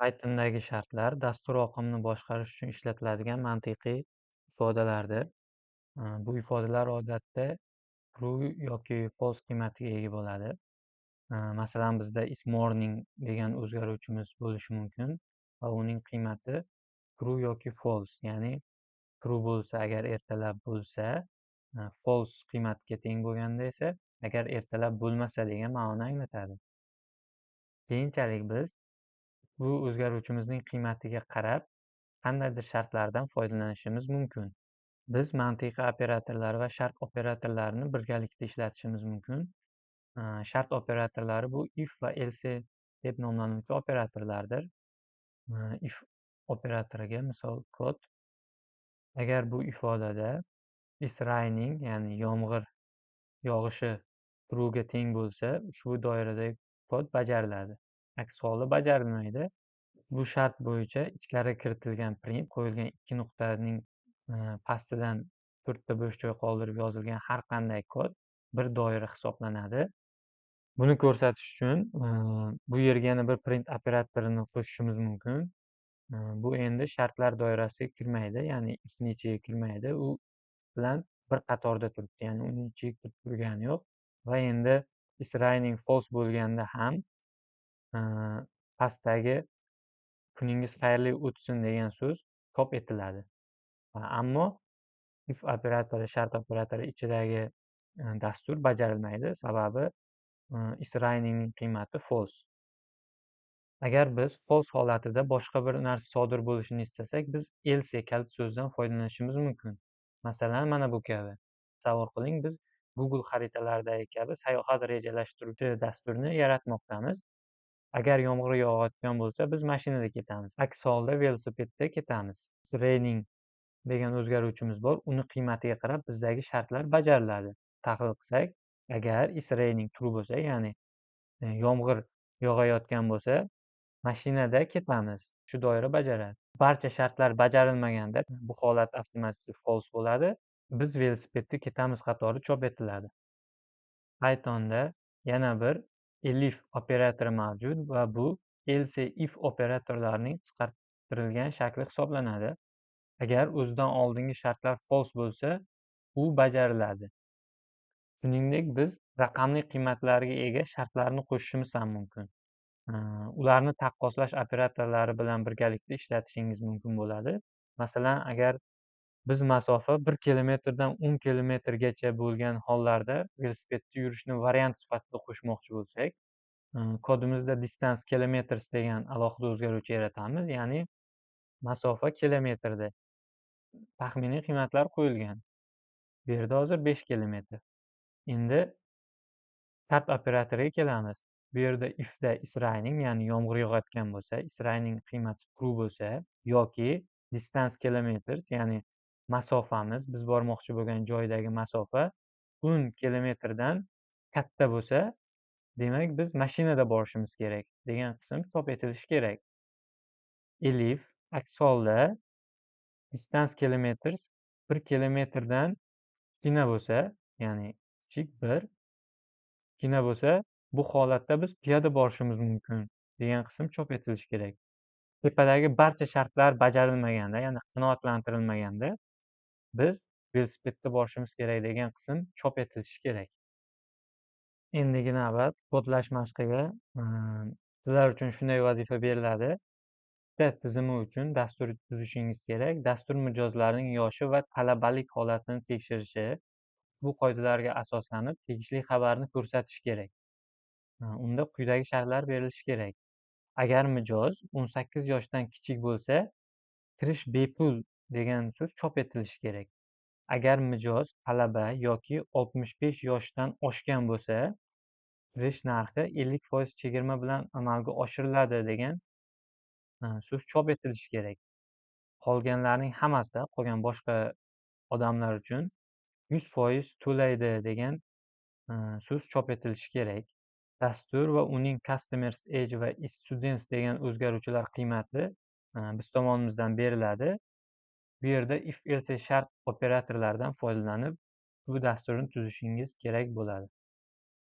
Pythondagi shartlar dastur oqimini boshqarish uchun ishlatiladigan mantiqiy ifodalardir. Bu ifodalar odatda true yoki false qiymatiga ega bo'ladi. Masalan, bizda is morning degan o'zgaruvchimiz bo'lishi mumkin va uning qiymati true yoki false, ya'ni true bo'lsa agar ertalab bo'lsa, false qiymatga teng bo'lganda esa agar ertalab bo'lmasa degan ma'noni anglatadi. Keyinchalik biz bu o'zgaruvchimizning qiymatiga qarab qandaydir shartlardan foydalanishimiz mumkin. Biz mantiqiy operatorlar va shart operatorlarini birgalikda ishlatishimiz mumkin. Shart operatorlari bu if va else deb nomlanuvchi operatorlardir. If operatoriga misol kod. Agar bu ifodada is raining, ya'ni yomg'ir yog'ishi true ga teng bo'lsa, ushbu doiradagi kod bajariladi. Aks holda bajarilmaydi. Bu shart bo'yicha ichkari kiritilgan print qo'yilgan ikki nuqtaning pastidan 4 ta bo'sh joy qoldirib yozilgan har qanday kod bir doira hisoblanadi. Buni ko'rsatish uchun bu yerga yana bir print operatorini qo'shishimiz mumkin. Bu endi shartlar doirasiga kirmaydi, ya'ni ifning ichiga kirmaydi. U bilan bir qatorda turibdi, ya'ni uning ichiga kirib turgani yo'q. Va endi is raining false bo'lganda ham pastdagi kuningiz xayrli o'tsin degan so'z chop etiladi. Ammo if operatori, shart operatori ichidagi dastur bajarilmaydi, sababi is rainingning qiymati false. Agar biz false holatida boshqa bir narsa sodir bo'lishini istasak, biz else kalit so'zidan foydalanishimiz mumkin. Masalan, mana bu kabi. Tasavvur qiling, biz Google xaritalaridagi kabi sayohat rejalashtiruvchi dasturni yaratmoqdamiz. Agar yomg'ir yog'ayotgan bo'lsa, biz mashinada ketamiz. Aks holda velosipedda ketamiz. Is raining degan o'zgaruvchimiz bor. Uni qiymatiga qarab bizdagi shartlar bajariladi. Tahlil qilsak, agar is raining true bo'lsa, ya'ni yomg'ir yog'ayotgan bo'lsa, mashinada ketamiz. Shu doira bajaradi. Barcha shartlar bajarilmaganda bu holat avtomatik false bo'ladi. Biz velosipedda ketamiz qatori chop etiladi. Pythonda yana bir elif operatori mavjud va bu else if operatorlarining qisqartirilgan shakli hisoblanadi. Agar o'zidan oldingi shartlar false bo'lsa, u bajariladi. Shuningdek, biz raqamli qiymatlarga ega shartlarni qo'shishimiz ham mumkin. Ularni taqqoslash operatorlari bilan birgalikda ishlatishingiz mumkin bo'ladi. Masalan, agar biz masofa 1 kilometrdan 10 kilometrgacha bo'lgan hollarda velosipedda yurishni variant sifatida qo'shmoqchi bo'lsak, kodimizda distance kilometers degan alohida o'zgaruvchi yaratamiz, ya'ni masofa kilometrda taxminiy qiymatlar qo'yilgan. Bu yerda hozir 5 kilometr. Endi shart operatoriga kelamiz. Bu yerda ifda is raining, ya'ni yomg'ir yog'ayotgan bo'lsa, is raining qiymati true bo'lsa yoki distance kilometers, ya'ni masofamiz, biz bormoqchi bo'lgan joydagi masofa 10 kilometrdan katta bo'lsa, demak biz mashinada borishimiz kerak degan qism chop etilishi kerak. Elif aks holda distance kilometers 1 kilometrdan kichkina bo'lsa, ya'ni kichik 1 kichkina bo'lsa, bu holatda biz piyoda borishimiz mumkin degan qism chop etilishi kerak. Tepadagi barcha shartlar bajarilmaganda, ya'ni qanoatlantirilmaganda biz velosipedda borishimiz kerak degan qism chop etilishi kerak. Endigi navbat kodlash mashqiga. Sizlar uchun shunday vazifa beriladi. Bitta tizimi uchun dastur tuzishingiz kerak. Dastur mijozlarining yoshi va talabalik holatini tekshirishi, bu qoidalarga asoslanib tegishli xabarni ko'rsatishi kerak. Unda quyidagi shartlar berilishi kerak. Agar mijoz 18 yoshdan kichik bo'lsa, kirish bepul degan so'z chop etilishi kerak. Agar mijoz talaba yoki 65 yoshdan oshgan bo'lsa, kirish narxi 50% chegirma bilan amalga oshiriladi degan so'z chop etilishi kerak. Qolganlarning hammasida, qolgan boshqa odamlar uchun 100% to'laydi degan so'z chop etilishi kerak. Dastur va uning customers age va students degan o'zgaruvchilar qiymati biz tomonimizdan beriladi. Bu yerda if else shart operatorlaridan foydalanib bu dasturni tuzishingiz kerak bo'ladi.